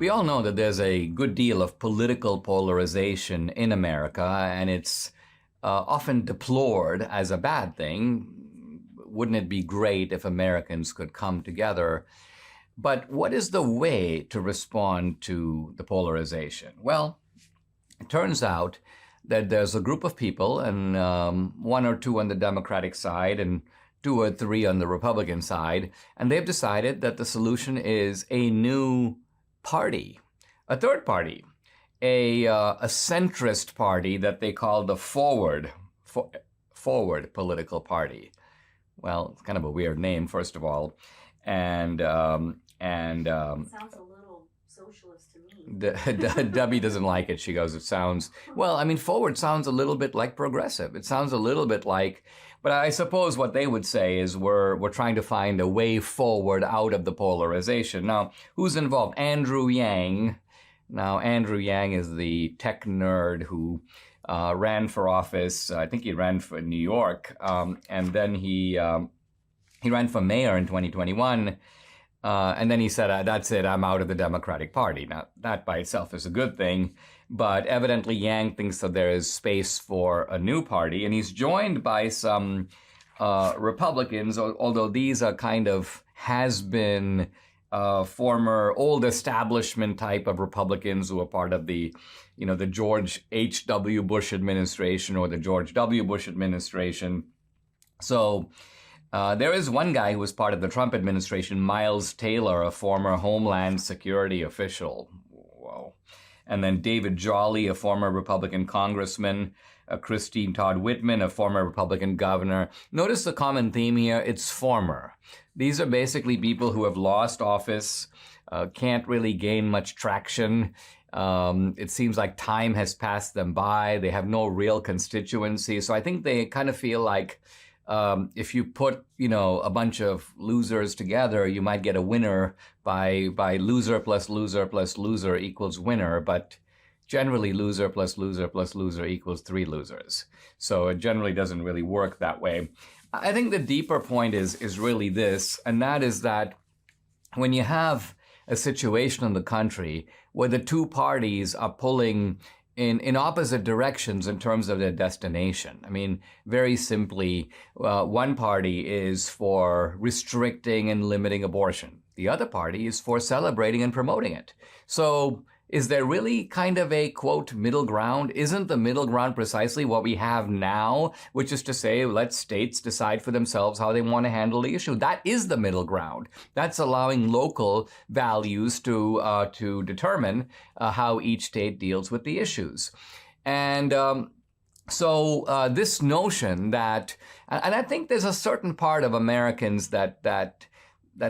We all know that there's a good deal of political polarization in America, and it's often deplored as a bad thing. Wouldn't it be great if Americans could come together? But what is the way to respond to the polarization? Well, it turns out that there's a group of people, and one or two on the Democratic side and two or three on the Republican side, and they've decided that the solution is a new party, a third party, a centrist party that they call the Forward Political Party. Well, it's kind of a weird name, first of all, and sounds a little socialist to me. Debbie doesn't like it. She goes, it sounds, well, I mean, forward sounds a little bit like progressive. It sounds a little bit like, but I suppose what they would say is we're trying to find a way forward out of the polarization. Now, who's involved? Andrew Yang. Now, Andrew Yang is the tech nerd who ran for office. I think he ran for New York, and then he ran for mayor in 2021. And then he said, that's it, I'm out of the Democratic Party. Now, that by itself is a good thing, but evidently Yang thinks that there is space for a new party, and he's joined by some Republicans, although these are kind of has-been former old establishment type of Republicans who are part of the George H.W. Bush administration or the George W. Bush administration. So there is one guy who was part of the Trump administration, Miles Taylor, a former Homeland Security official. Whoa. And then David Jolly, a former Republican congressman, Christine Todd Whitman, a former Republican governor. Notice the common theme here, it's former. These are basically people who have lost office, can't really gain much traction. It seems like time has passed them by. They have no real constituency. So I think they kind of feel like if you put, a bunch of losers together, you might get a winner by loser plus loser plus loser equals winner. But generally, loser plus loser plus loser equals three losers. So it generally doesn't really work that way. I think the deeper point is really this, and that is that when you have a situation in the country where the two parties are pulling in opposite directions in terms of their destination. I mean, very simply, one party is for restricting and limiting abortion. The other party is for celebrating and promoting it. So is there really kind of a, quote, middle ground? Isn't the middle ground precisely what we have now, which is to say, let states decide for themselves how they want to handle the issue? That is the middle ground. That's allowing local values to determine how each state deals with the issues. And so this notion that, and I think there's a certain part of Americans that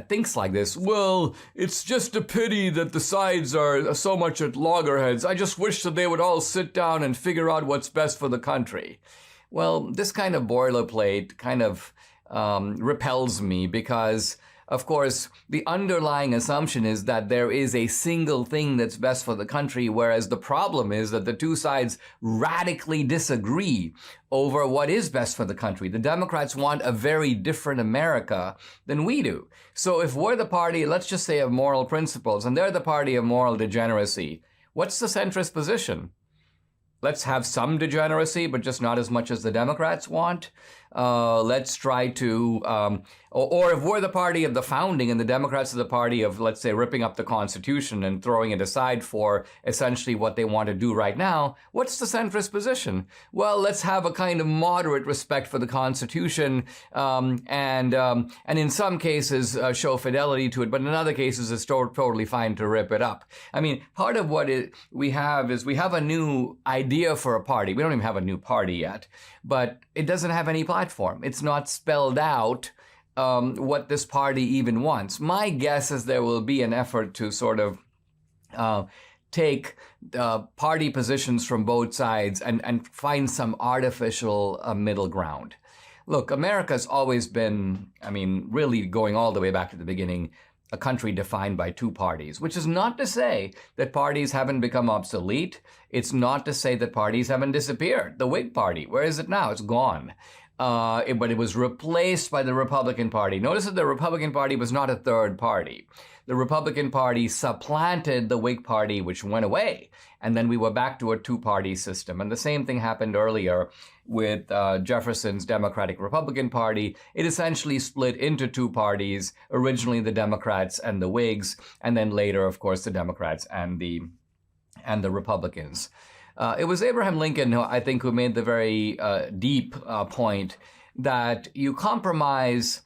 thinks like this, well, it's just a pity that the sides are so much at loggerheads. I just wish that they would all sit down and figure out what's best for the country. Well, this kind of boilerplate kind of repels me because, of course, the underlying assumption is that there is a single thing that's best for the country, whereas the problem is that the two sides radically disagree over what is best for the country. The Democrats want a very different America than we do. So if we're the party, let's just say, of moral principles, and they're the party of moral degeneracy, what's the centrist position? Let's have some degeneracy, but just not as much as the Democrats want. Let's try to, or if we're the party of the founding and the Democrats are the party of, let's say, ripping up the Constitution and throwing it aside for essentially what they want to do right now, what's the centrist position? Well, let's have a kind of moderate respect for the Constitution and in some cases show fidelity to it, but in other cases it's totally fine to rip it up. I mean, part of what we have is we have a new idea for a party. We don't even have a new party yet, but it doesn't have any platform. It's not spelled out what this party even wants. My guess is there will be an effort to sort of take party positions from both sides and find some artificial middle ground. Look, America's always been, I mean, really going all the way back to the beginning, a country defined by two parties, which is not to say that parties haven't become obsolete. It's not to say that parties haven't disappeared. The Whig Party, where is it now? It's gone. but it was replaced by the Republican Party. Notice that the Republican Party was not a third party. The Republican Party supplanted the Whig Party, which went away. And then we were back to a two-party system. And the same thing happened earlier with Jefferson's Democratic Republican Party. It essentially split into two parties, originally the Democrats and the Whigs, and then later, of course, the Democrats and the Republicans. It was Abraham Lincoln, who I think, who made the very deep point that you compromise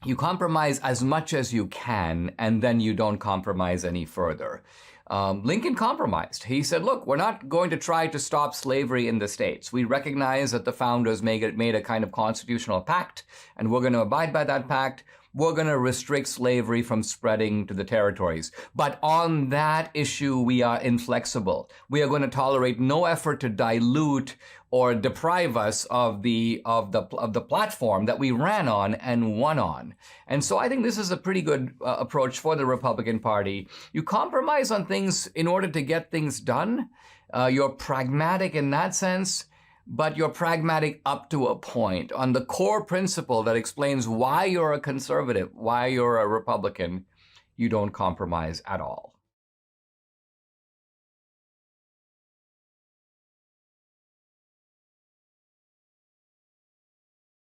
you compromise as much as you can, and then you don't compromise any further. Lincoln compromised. He said, look, we're not going to try to stop slavery in the states. We recognize that the founders made a kind of constitutional pact, and we're going to abide by that pact. We're going to restrict slavery from spreading to the territories. But on that issue, we are inflexible. We are going to tolerate no effort to dilute or deprive us of the platform that we ran on and won on. And so I think this is a pretty good approach for the Republican Party. You compromise on things in order to get things done. You're pragmatic in that sense, but you're pragmatic up to a point. On the core principle that explains why you're a conservative, why you're a Republican, you don't compromise at all.